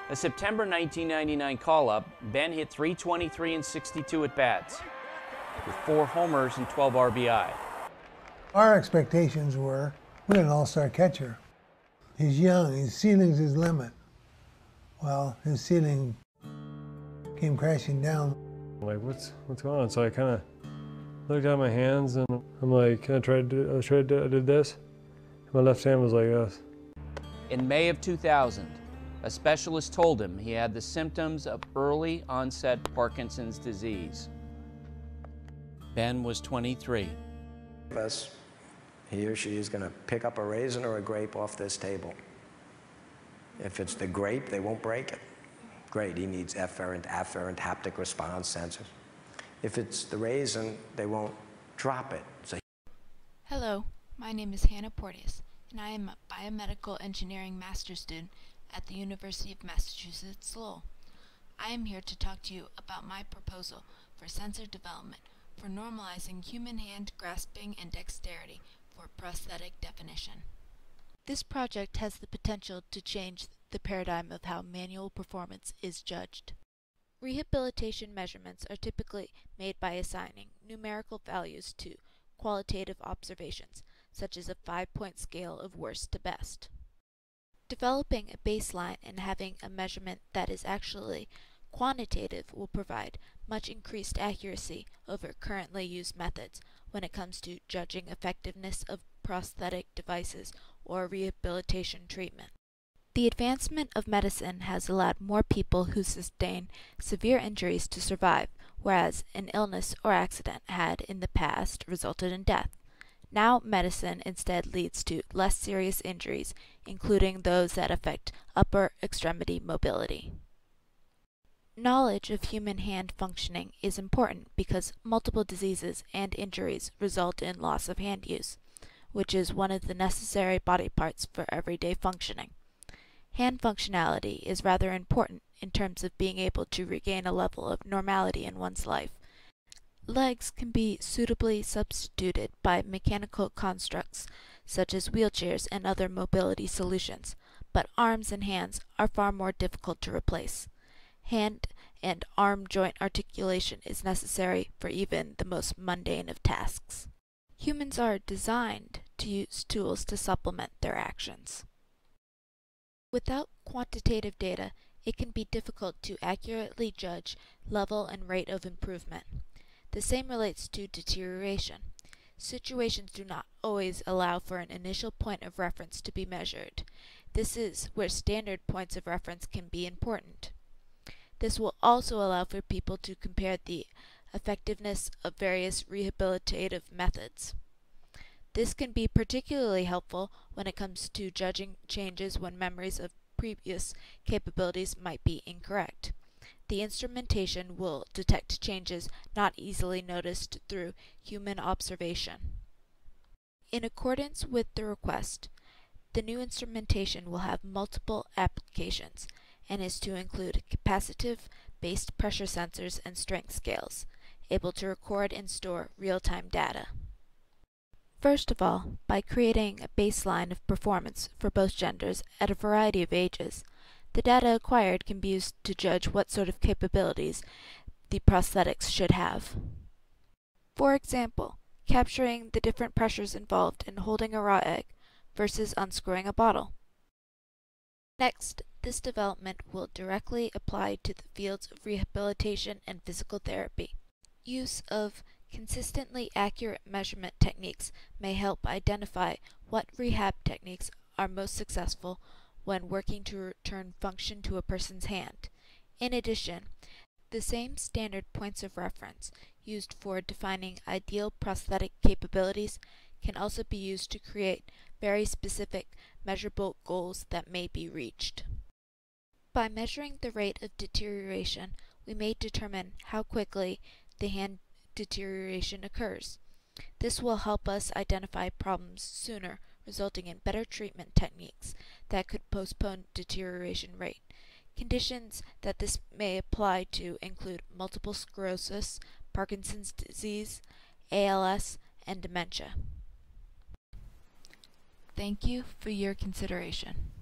A September 1999 call-up, Ben hit .323 and 62 at-bats, with 4 homers and 12 RBI. Our expectations were, we're an all-star catcher. He's young, his ceiling's his limit. Well, his ceiling came crashing down. Like, what's going on? So I kind of looked at my hands and I'm like, I did this. My left hand was like this. In May of 2000, a specialist told him he had the symptoms of early onset Parkinson's disease. Ben was 23. He or she is going to pick up a raisin or a grape off this table. If it's the grape, they won't break it. Great, he needs efferent, afferent, haptic response sensors. If it's the raisin, they won't drop it. So Hello, my name is Hannah Porteous, and I am a biomedical engineering master's student at the University of Massachusetts Lowell. I am here to talk to you about my proposal for sensor development for normalizing human hand grasping and dexterity for prosthetic definition. This project has the potential to change the paradigm of how manual performance is judged. Rehabilitation measurements are typically made by assigning numerical values to qualitative observations, such as a 5-point scale of worst to best. Developing a baseline and having a measurement that is actually quantitative will provide much increased accuracy over currently used methods when it comes to judging effectiveness of prosthetic devices or rehabilitation treatment. The advancement of medicine has allowed more people who sustain severe injuries to survive, whereas an illness or accident had in the past resulted in death. Now medicine instead leads to less serious injuries, including those that affect upper extremity mobility. Knowledge of human hand functioning is important because multiple diseases and injuries result in loss of hand use, which is one of the necessary body parts for everyday functioning. Hand functionality is rather important in terms of being able to regain a level of normality in one's life. Legs can be suitably substituted by mechanical constructs such as wheelchairs and other mobility solutions, but arms and hands are far more difficult to replace. Hand and arm joint articulation is necessary for even the most mundane of tasks. Humans are designed to use tools to supplement their actions. Without quantitative data, it can be difficult to accurately judge level and rate of improvement. The same relates to deterioration. Situations do not always allow for an initial point of reference to be measured. This is where standard points of reference can be important. This will also allow for people to compare the effectiveness of various rehabilitative methods. This can be particularly helpful when it comes to judging changes when memories of previous capabilities might be incorrect. The instrumentation will detect changes not easily noticed through human observation. In accordance with the request, the new instrumentation will have multiple applications and is to include capacitive-based pressure sensors and strength scales, able to record and store real-time data. First of all, by creating a baseline of performance for both genders at a variety of ages, the data acquired can be used to judge what sort of capabilities the prosthetics should have. For example, capturing the different pressures involved in holding a raw egg versus unscrewing a bottle. Next, this development will directly apply to the fields of rehabilitation and physical therapy. Use of consistently accurate measurement techniques may help identify what rehab techniques are most successful when working to return function to a person's hand. In addition, the same standard points of reference used for defining ideal prosthetic capabilities can also be used to create very specific measurable goals that may be reached. By measuring the rate of deterioration, we may determine how quickly the hand deterioration occurs. This will help us identify problems sooner, resulting in better treatment techniques that could postpone deterioration rate. Conditions that this may apply to include multiple sclerosis, Parkinson's disease, ALS, and dementia. Thank you for your consideration.